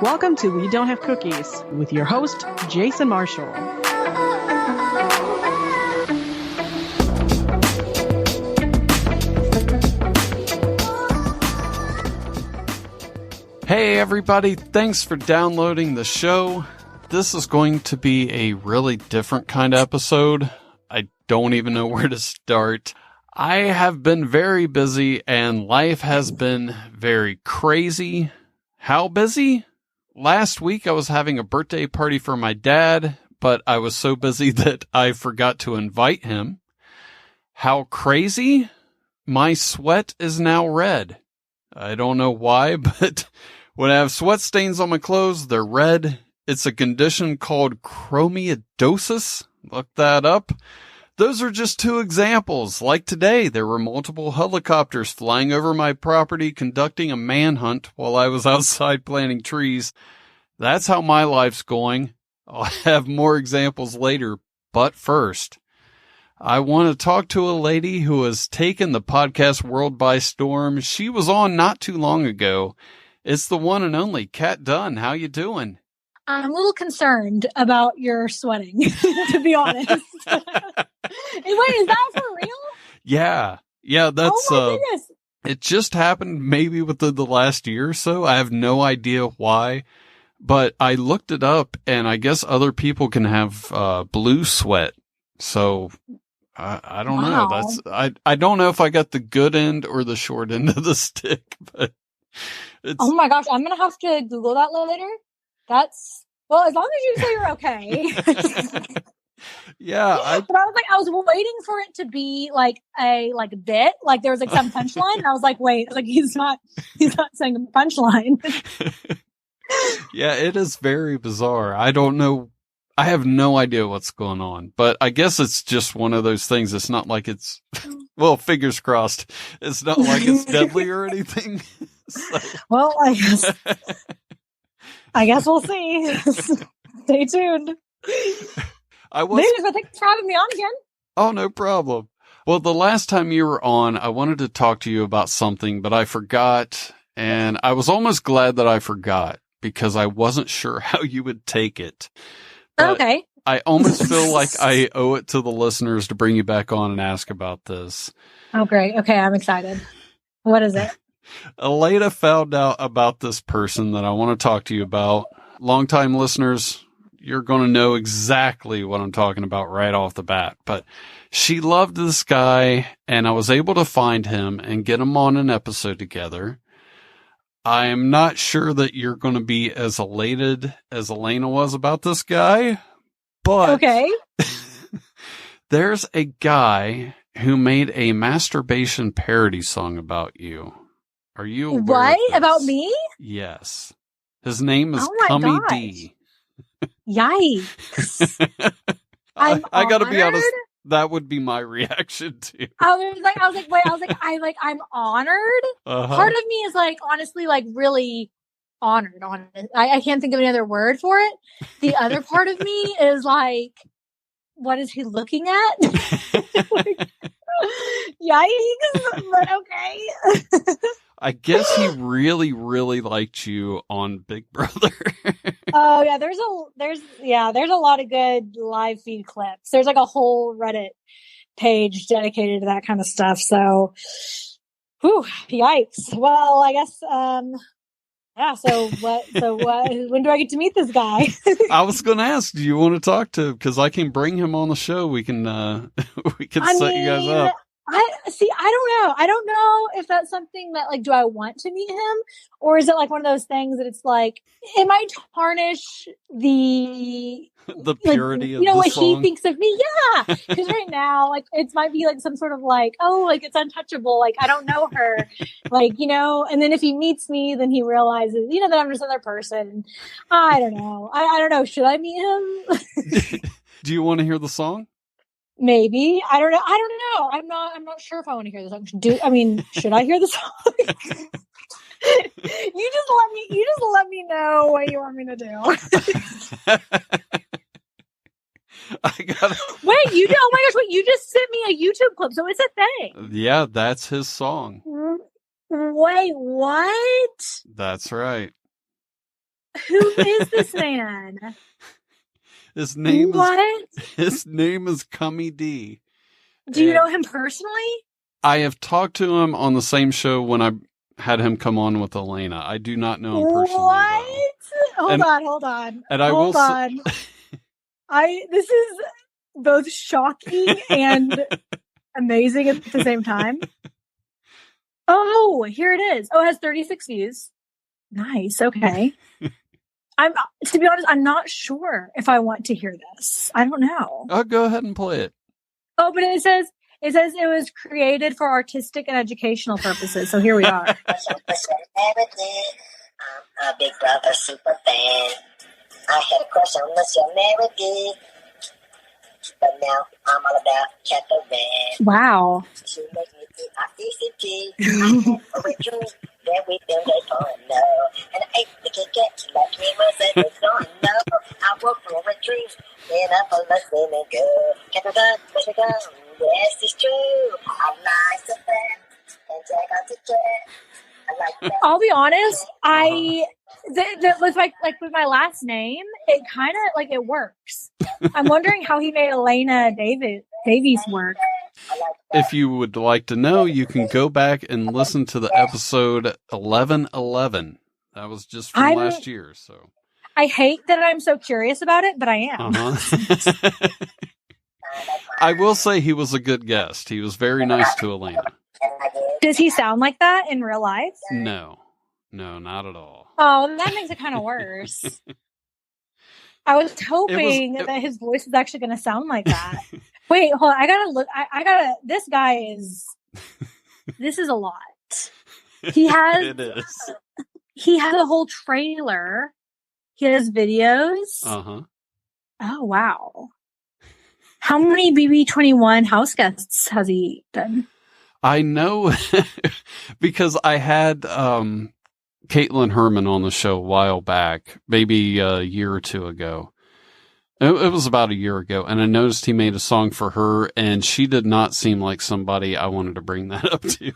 Welcome to We Don't Have Cookies with your host, Jason Marshall. Hey everybody, thanks for downloading the show. This is going to be a really different kind of episode. I don't even know where to start. I have been very busy and life has been very crazy. How busy? Last week I was having a birthday party for my dad, but I was so busy that I forgot to invite him. How crazy? My sweat is now red. I don't know why, but when I have sweat stains on my clothes, they're red. It's a condition called chromidosis. Look that up. Those are just two examples. Like today, there were multiple helicopters flying over my property conducting a manhunt while I was outside planting trees. That's how my life's going. I'll have more examples later, but first, I want to talk to a lady who has taken the podcast world by storm. She was on not too long ago. It's the one and only Kat Dunn. How you doing? I'm a little concerned about your sweating, to be honest. Wait, is that for real? Yeah, that's, oh my goodness. It just happened maybe within the last year or so. I have no idea why, but I looked it up and I guess other people can have, blue sweat. So I don't know. I don't know if I got the good end or the short end of the stick, but oh my gosh, I'm going to have to Google that later. Well, as long as you say you're okay. Yeah. But I was waiting for it to be like a bit, like there was like some punchline. And I was like, wait, he's not saying a punchline. Yeah, it is very bizarre. I don't know. I have no idea what's going on, but I guess it's just one of those things. It's not like it's, well, fingers crossed. It's not like it's deadly or anything. So. Well, I guess we'll see. Stay tuned. Thanks for having me on again. Oh, no problem. Well, the last time you were on, I wanted to talk to you about something, but I forgot, and I was almost glad that I forgot because I wasn't sure how you would take it. But okay. I almost feel like I owe it to the listeners to bring you back on and ask about this. Oh, great. Okay, I'm excited. What is it? Aleda found out about this person that I want to talk to you about. Longtime listeners, you're going to know exactly what I'm talking about right off the bat. But she loved this guy, and I was able to find him and get him on an episode together. I'm not sure that you're going to be as elated as Elena was about this guy, but okay. There's a guy who made a masturbation parody song about you. Are you aware what? of this? About me? Yes. His name is oh Cummy gosh. D. Yikes. I gotta be honest, that would be my reaction too. I was like, I'm honored. Uh-huh. Part of me is like, honestly, like really honored on it. I can't think of any other word for it. The other part of me is like, what is he looking at? Yikes, but okay. I guess he really, really liked you on Big Brother. Oh yeah, there's a lot of good live feed clips. There's like a whole Reddit page dedicated to that kind of stuff. So, yikes. Well, I guess, yeah. So what? When do I get to meet this guy? I was going to ask, do you want to talk to him? Because I can bring him on the show. We can set you guys up. I don't know if that's something that like, do I want to meet him, or is it like one of those things that it's like, it might tarnish the purity of the the what song. he thinks of me. Yeah. Because right now, like, it might be like some sort of like, oh, like it's untouchable. Like, I don't know her. Like, and then if he meets me, then he realizes, that I'm just another person. I don't know. I don't know. Should I meet him? Do you want to hear the song? Maybe. I don't know. I'm not sure if I want to hear the song. Should I hear the song? You just let me know what you want me to do. Wait, oh my gosh, wait, you just sent me a YouTube clip, so it's a thing. Yeah, that's his song. Wait, what? That's right. Who is this man? His name What? His name is Cummy D. Do you know him personally? I have talked to him on the same show when I had him come on with Elena. I do not know him personally. What? Though. Hold on. And I will this is both shocking and amazing at the same time. Oh, here it is. Oh, it has 36 views. Nice. Okay. To be honest, I'm not sure if I want to hear this. I don't know. I'll go ahead and play it. Oh, but it says it was created for artistic and educational purposes. So here we are. I'm a Big Brother super fan. I had a crush on Michelle Melody, but now I'm all about Catherine. Wow. She makes me eat my ECT. I had a ritual that we filmed a porno, and I ate the Kit Kat like me was a good no. I woke from a retreat in a full of swimming pool. Catherine, Mr. Gun, yes, it's true. I'm nice to friends and check out the jet. I'll be honest. With with my last name, it kind of like it works. I'm wondering how he made Elena Davies work. If you would like to know, you can go back and listen to the episode 1111. That was just from last year. So I hate that I'm so curious about it, but I am. I will say he was a good guest. He was very nice to Elena. Does he sound like that in real life? No, not at all. Oh, that makes it kind of worse. I was hoping that his voice is actually going to sound like that. Wait, hold on. I gotta look. This guy is. This is a lot. He has. It is. He has a whole trailer. He has videos. Uh-huh. Oh wow. How many BB21 house guests has he done? I know because I had Caitlin Herman on the show a while back, maybe a year or two ago. It was about a year ago, and I noticed he made a song for her, and she did not seem like somebody I wanted to bring that up to.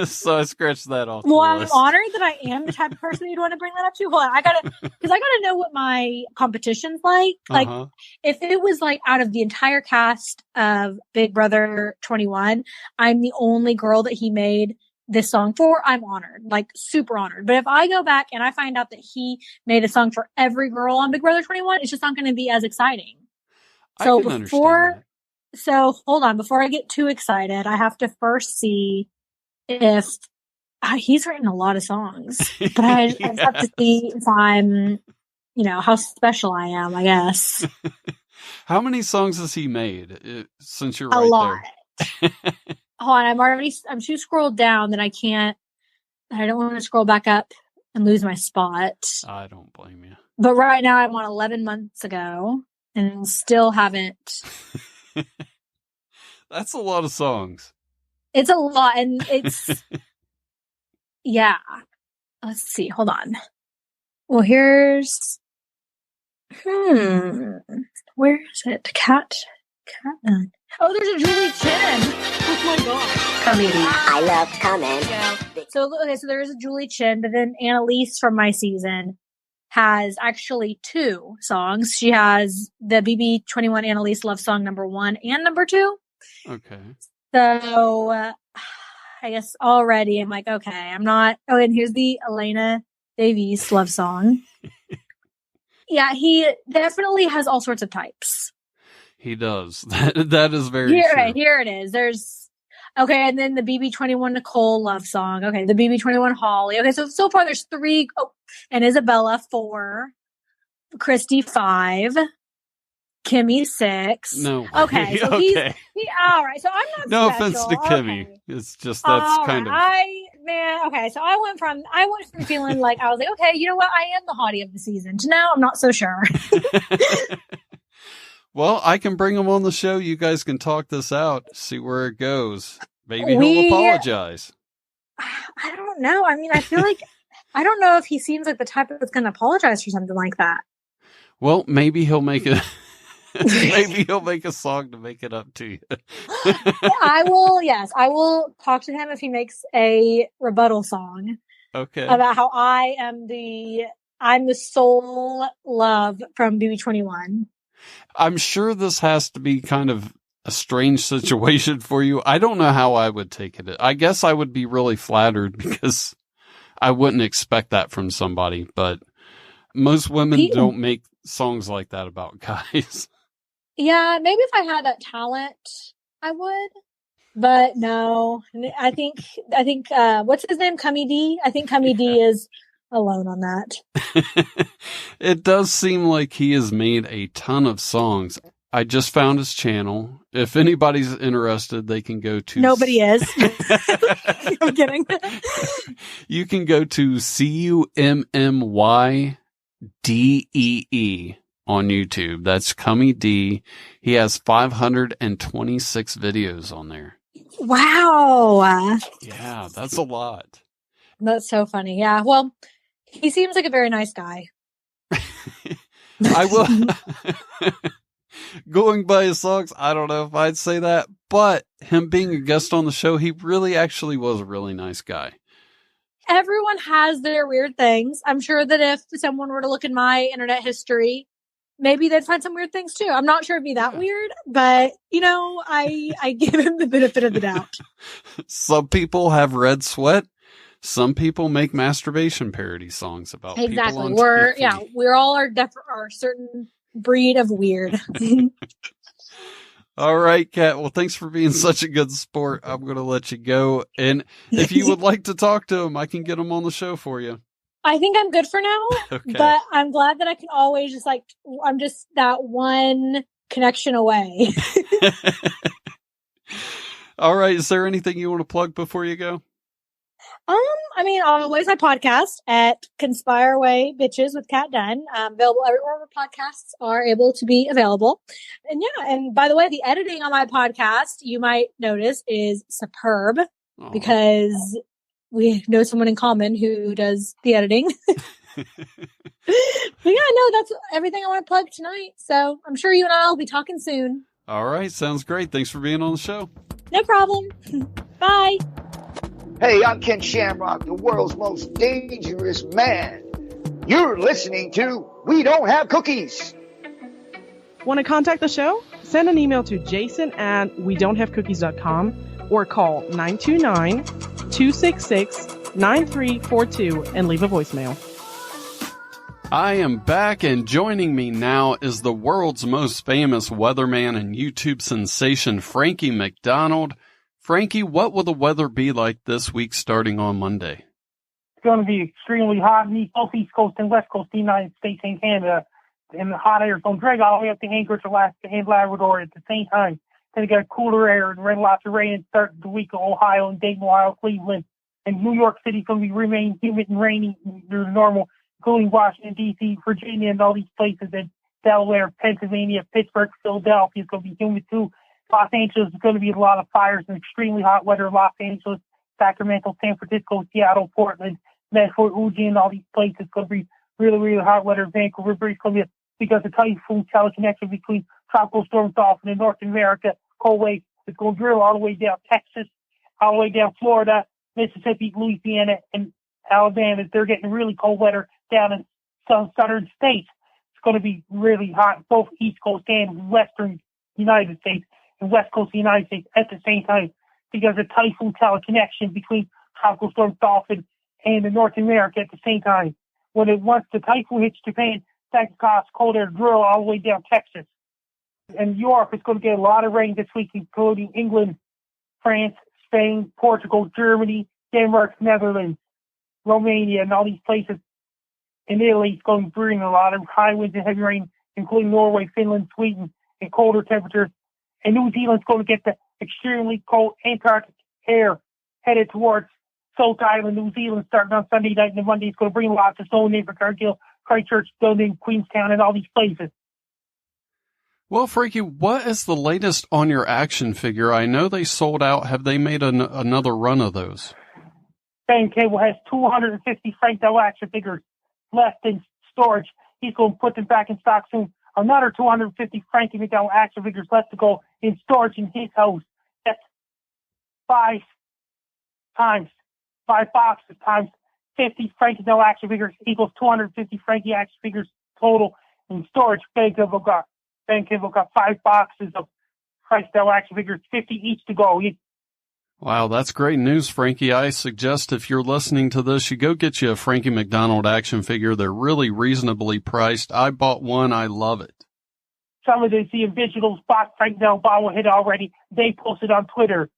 so I scratched that off. Well, I'm honored that I am the type of person you'd want to bring that up to. Hold on, I gotta know what my competition's like. Like, if it was like out of the entire cast of Big Brother 21, I'm the only girl that he made this song for, I'm honored, like super honored. But if I go back and I find out that he made a song for every girl on Big Brother 21, it's just not going to be as exciting. So hold on, before I get too excited, I have to first see if he's written a lot of songs, but I have to see if I'm, how special I am, I guess. How many songs has he made since you're a right lot. there? Hold on, I'm too scrolled down that I don't want to scroll back up and lose my spot. I don't blame you. But right now I'm on 11 months ago and still haven't. That's a lot of songs. It's a lot, and it's yeah. Let's see. Hold on. Well, here's where is it? Cat. Oh, there's a Julie Chen. Oh my god. Comedy. I love coming. Yeah. So there is a Julie Chen, but then Annalise from my season has actually 2 songs. She has the BB21 Annalise love song #1 and #2. Okay. So I guess already I'm like, okay, I'm not. Oh, and here's the Elena Davies love song. Yeah, he definitely has all sorts of types. He does. That is very true. Right, here it is. Okay, and then the BB21 Nicole love song. Okay, the BB21 Holly. Okay, so far there's 3. Oh, and Isabella 4, Christy 5, Kimmy 6. No. Okay, so he's all right. So I'm not. No special. offense to Kimmy. Okay. It's just that's kind of. Okay, so I went from feeling like I was like, okay, you know what? I am the hottie of the season. To now, I'm not so sure. Well, I can bring him on the show. You guys can talk this out, see where it goes. Maybe he'll apologize. I don't know. I mean, I feel like I don't know if he seems like the type that's going to apologize for something like that. Well, maybe he'll make a song to make it up to you. I will talk to him if he makes a rebuttal song. Okay. about how I'm the sole love from BB21. I'm sure this has to be kind of a strange situation for you. I don't know how I would take it. I guess I would be really flattered because I wouldn't expect that from somebody, but most women don't make songs like that about guys. Yeah, maybe if I had that talent, I would. But no, I think what's his name? Cummy D? I think Cummy D is alone on that. It does seem like he has made a ton of songs. I just found his channel. If anybody's interested, they can go to... Nobody is. I'm kidding. You can go to CUMMYDEE on YouTube. That's Cummy D. He has 526 videos on there. Wow. Yeah, that's a lot. That's so funny. Yeah. Well, he seems like a very nice guy. I will... Going by his songs, I don't know if I'd say that, but him being a guest on the show, he really actually was a really nice guy. Everyone has their weird things. I'm sure that if someone were to look in my internet history, maybe they'd find some weird things too. I'm not sure it'd be that weird, but I give him the benefit of the doubt. Some people have red sweat. Some people make masturbation parody songs about people on TV. We're all our certain breed of weird. All right, Kat. Well, thanks for being such a good sport. I'm going to let you go. And if you would like to talk to him, I can get him on the show for you. I think I'm good for now, okay. But I'm glad that I can always I'm just that one connection away. All right. Is there anything you want to plug before you go? Always my podcast at Conspire Away Bitches with Kat Dunn, available everywhere where podcasts are able to be available. And by the way, the editing on my podcast, you might notice, is superb because we know someone in common who does the editing. But that's everything I want to plug tonight. So I'm sure you and I will be talking soon. All right. Sounds great. Thanks for being on the show. No problem. Bye. Hey, I'm Ken Shamrock, the world's most dangerous man. You're listening to We Don't Have Cookies. Want to contact the show? Send an email to jason@wedon'thavecookies.com or call 929-266-9342 and leave a voicemail. I am back, and joining me now is the world's most famous weatherman and YouTube sensation, Frankie MacDonald. Frankie, what will the weather be like this week starting on Monday? It's going to be extremely hot in the East Coast and West Coast of the United States and Canada. And the hot air is going to drag all the way up to Anchorage, Alaska, and Labrador at the same time. Then you got cooler air and lots of rain and start the week of Ohio and Dayton, Ohio, Cleveland. And New York City is going to remain humid and rainy through normal, including Washington, D.C., Virginia, and all these places. And Delaware, Pennsylvania, Pittsburgh, Philadelphia is going to be humid too. Los Angeles is going to be a lot of fires and extremely hot weather. Los Angeles, Sacramento, San Francisco, Seattle, Portland, Medford, Uji, and all these places. It's going to be really, really hot weather. Vancouver, British Columbia, because the typhoon teleconnection between tropical storm Dolphin and North America, cold wave, is going to drill all the way down Texas, all the way down Florida, Mississippi, Louisiana, and Alabama. They're getting really cold weather down in some southern states. It's going to be really hot, both East Coast and Western United States. And West Coast of the United States at the same time, because of typhoon teleconnection between tropical storm Dolphin and the North America at the same time. Once the typhoon hits Japan, that can cause cold air to drill all the way down Texas. And Europe is going to get a lot of rain this week, including England, France, Spain, Portugal, Germany, Denmark, Netherlands, Romania, and all these places. And Italy is going to bring a lot of high winds and heavy rain, including Norway, Finland, Sweden, and colder temperatures. And New Zealand's going to get the extremely cold Antarctic air headed towards South Island, New Zealand, starting on Sunday night, and then Monday it's going to bring lots of snow in for Cargill, Christchurch, Dunn, Queenstown, and all these places. Well, Frankie, what is the latest on your action figure? I know they sold out. Have they made another run of those? Ben Cable has 250 Frank Del action figures left in storage. He's going to put them back in stock soon. Another 250 Frankie MacDonald action figures left to go in storage in his house. That's 5 boxes times 50 Frankie Dell action figures equals 250 Frankie action figures total in storage. Ben Kimball got 5 boxes of Frankie Dell action figures, 50 each to go. Wow, that's great news, Frankie. I suggest if you're listening to this, you go get you a Frankie MacDonald action figure. They're really reasonably priced. I bought one. I love it. Some of the originals bought Frankie Dell bobblehead already. They posted on Twitter.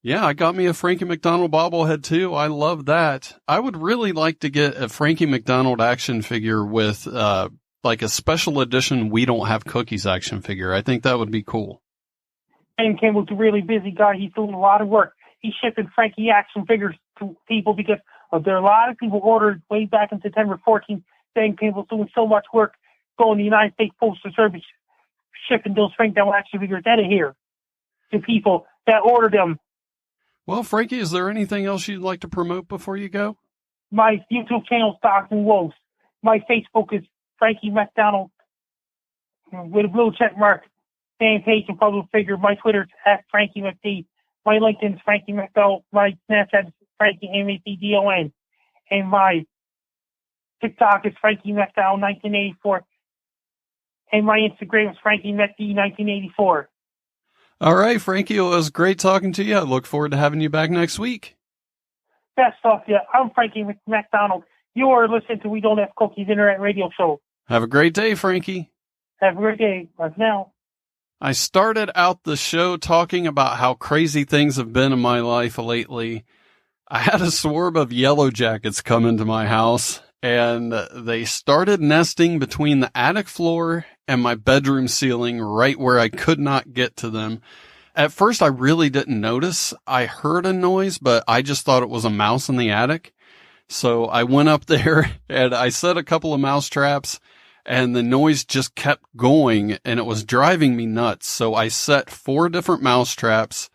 Yeah, I got me a Frankie MacDonald bobblehead too. I love that. I would really like to get a Frankie MacDonald action figure with, like a special edition We Don't Have Cookies action figure. I think that would be cool. Ben Kimball's a really busy guy. He's doing a lot of work. He's shipping Frankie action figures to people because there are a lot of people ordered way back in September 14th. Ben Kimball's doing so much work going to the United States Postal Service, shipping those Frankie Dell action figures out of here to people that ordered them. Well, Frankie, is there anything else you'd like to promote before you go? My YouTube channel, Stocks and Wolves. My Facebook is Frankie MacDonald with a blue check mark. Fan page and public figure. My Twitter is @FrankieMacD. My LinkedIn is Frankie MacDonald. My Snapchat is Frankie MacDon. And my TikTok is Frankie MacDonald 1984. And my Instagram is Frankie MacD 1984. All right, Frankie, it was great talking to you. I look forward to having you back next week. Best of you. I'm Frankie MacDonald. You are listening to We Don't Have Cookies Internet Radio Show. Have a great day, Frankie. Have a great day. Bye for now. I started out the show talking about how crazy things have been in my life lately. I had a swarm of yellow jackets come into my house, and they started nesting between the attic floor and my bedroom ceiling right where I could not get to them. At first, I really didn't notice. I heard a noise, but I just thought it was a mouse in the attic. So I went up there and I set a couple of mouse traps, and the noise just kept going and it was driving me nuts. So I set 4 different mouse traps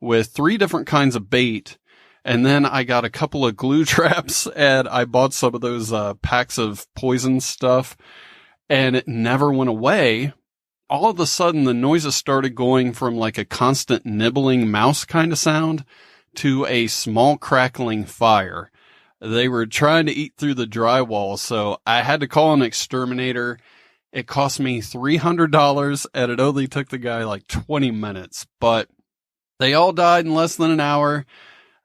with 3 different kinds of bait. And then I got a couple of glue traps and I bought some of those packs of poison stuff, and it never went away. All of a sudden the noises started going from like a constant nibbling mouse kind of sound to a small crackling fire. They were trying to eat through the drywall, so I had to call an exterminator. It cost me $300, and it only took the guy like 20 minutes. But they all died in less than an hour.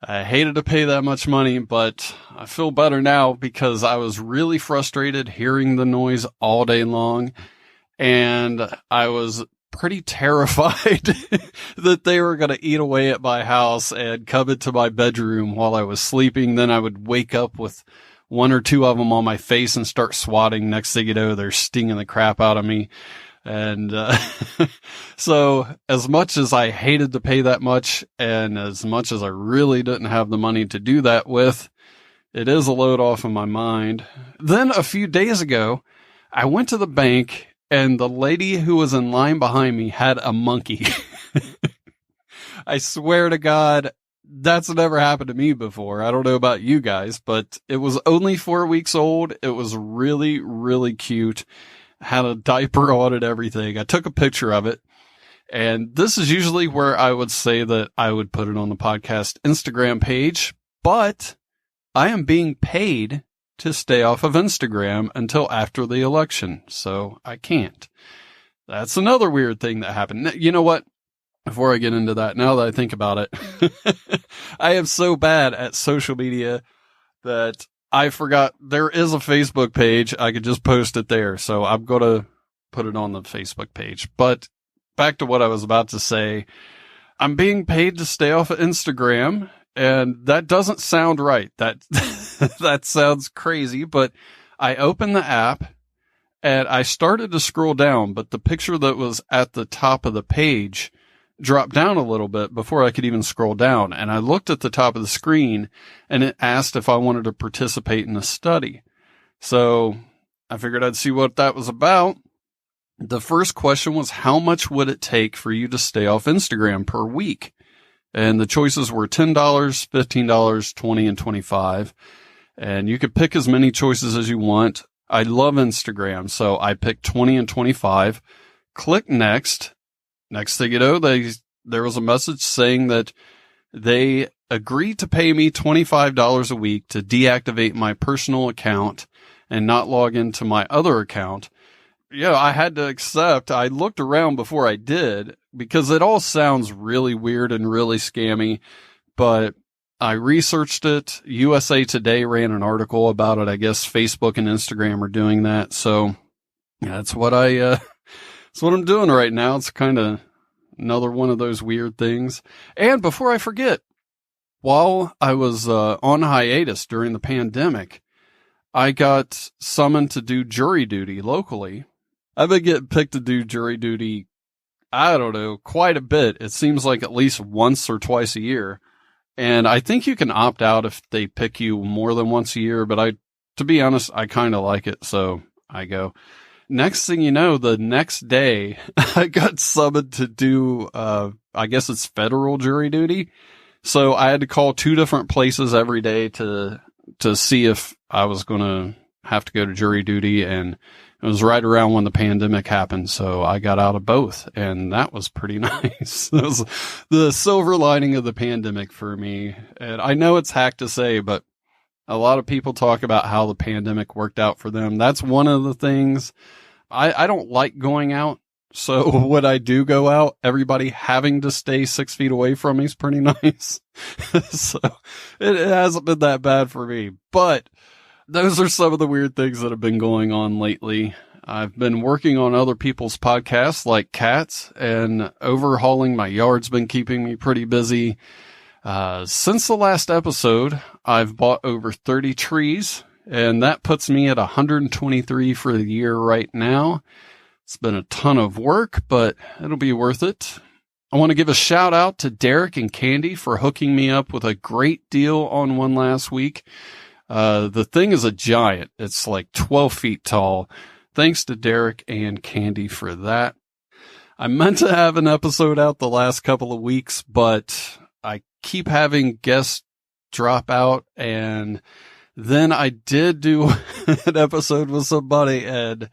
I hated to pay that much money, but I feel better now because I was really frustrated hearing the noise all day long, and I was pretty terrified that they were going to eat away at my house and come into my bedroom while I was sleeping. Then I would wake up with 1 or 2 of them on my face and start swatting. Next thing you know, they're stinging the crap out of me. And so as much as I hated to pay that much, and as much as I really didn't have the money to do that with, it is a load off of my mind. Then a few days ago, I went to the bank, and the lady who was in line behind me had a monkey. I swear to God, that's never happened to me before. I don't know about you guys, but it was only 4 weeks old. It was really, really cute. Had a diaper on and everything. I took a picture of it. And this is usually where I would say that I would put it on the podcast Instagram page, but I am being paid to stay off of Instagram until after the election, so I can't. That's another weird thing that happened. You know what? Before I get into that, now that I think about it, I am so bad at social media that I forgot there is a Facebook page. I could just post it there, so I'm going to put it on the Facebook page. But back to what I was about to say. I'm being paid to stay off of Instagram, and that doesn't sound right. That sounds crazy, but I opened the app and I started to scroll down, but the picture that was at the top of the page dropped down a little bit before I could even scroll down. And I looked at the top of the screen and it asked if I wanted to participate in a study. So I figured I'd see what that was about. The first question was, how much would it take for you to stay off Instagram per week? And the choices were $10, $15, $20, and $25. And you could pick as many choices as you want. I love Instagram, so I picked 20 and 25. Click next. Next thing you know, there was a message saying that they agreed to pay me $25 a week to deactivate my personal account and not log into my other account. Yeah, I had to accept. I looked around before I did because it all sounds really weird and really scammy, but I researched it. USA Today ran an article about it. I guess Facebook and Instagram are doing that. So yeah, that's what I'm doing right now. It's kind of another one of those weird things. And before I forget, while I was on hiatus during the pandemic, I got summoned to do jury duty locally. I've been getting picked to do jury duty, I don't know, quite a bit. It seems like at least once or twice a year. And I think you can opt out if they pick you more than once a year. But to be honest, I kind of like it. So I go. Next thing you know, the next day I got summoned to do, I guess it's federal jury duty. So I had to call 2 different places every day to see if I was going to have to go to jury duty. And it was right around when the pandemic happened. So I got out of both, and that was pretty nice. That was the silver lining of the pandemic for me. And I know it's hack to say, but a lot of people talk about how the pandemic worked out for them. That's one of the things. I don't like going out. So when I do go out, everybody having to stay 6 feet away from me is pretty nice. So it hasn't been that bad for me, but those are some of the weird things that have been going on lately. I've been working on other people's podcasts like cats, and overhauling my yard's been keeping me pretty busy. Since the last episode, I've bought over 30 trees, and that puts me at 123 for the year right now. It's been a ton of work, but it'll be worth it. I want to give a shout out to Derek and Candy for hooking me up with a great deal on one last week. The thing is a giant. It's like 12 feet tall. Thanks to Derek and Candy for that. I meant to have an episode out the last couple of weeks, but I keep having guests drop out, and then I did do an episode with somebody, and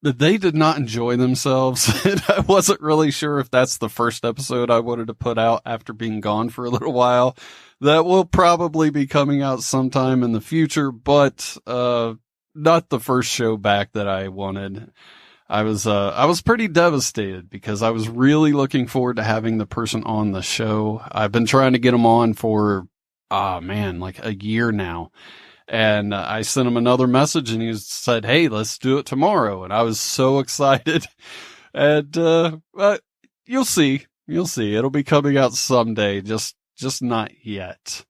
they did not enjoy themselves. And I wasn't really sure if that's the first episode I wanted to put out after being gone for a little while. That will probably be coming out sometime in the future, but not the first show back that I wanted. I was pretty devastated because I was really looking forward to having the person on the show. I've been trying to get him on for, like a year now. And I sent him another message, and he said, "Hey, let's do it tomorrow." And I was so excited. And you'll see. It'll be coming out someday, just not yet.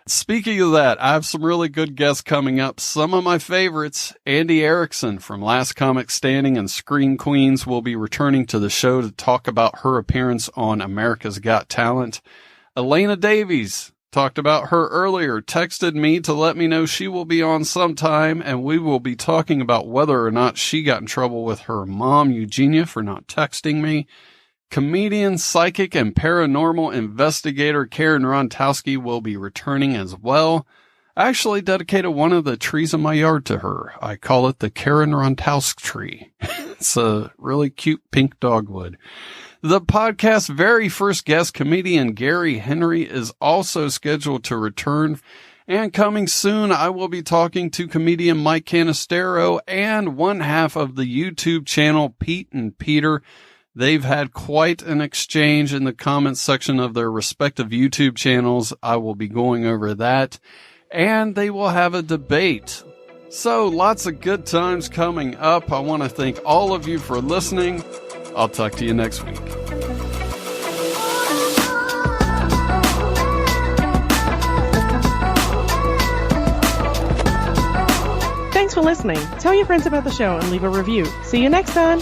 Speaking of that, I have some really good guests coming up. Some of my favorites, Andy Erickson from Last Comic Standing and Screen Queens, will be returning to the show to talk about her appearance on America's Got Talent. Elena Davies, talked about her earlier, texted me to let me know she will be on sometime, and we will be talking about whether or not she got in trouble with her mom, Eugenia, for not texting me. Comedian, psychic, and paranormal investigator Karen Rontowski will be returning as well. I actually dedicated one of the trees in my yard to her. I call it the Karen Rontowski tree. It's a really cute pink dogwood. The podcast's very first guest, comedian Gary Henry, is also scheduled to return. And coming soon, I will be talking to comedian Mike Canistero and one half of the YouTube channel, Pete and Peter. They've had quite an exchange in the comments section of their respective YouTube channels. I will be going over that. And they will have a debate. So lots of good times coming up. I want to thank all of you for listening. I'll talk to you next week. Thanks for listening. Tell your friends about the show and leave a review. See you next time.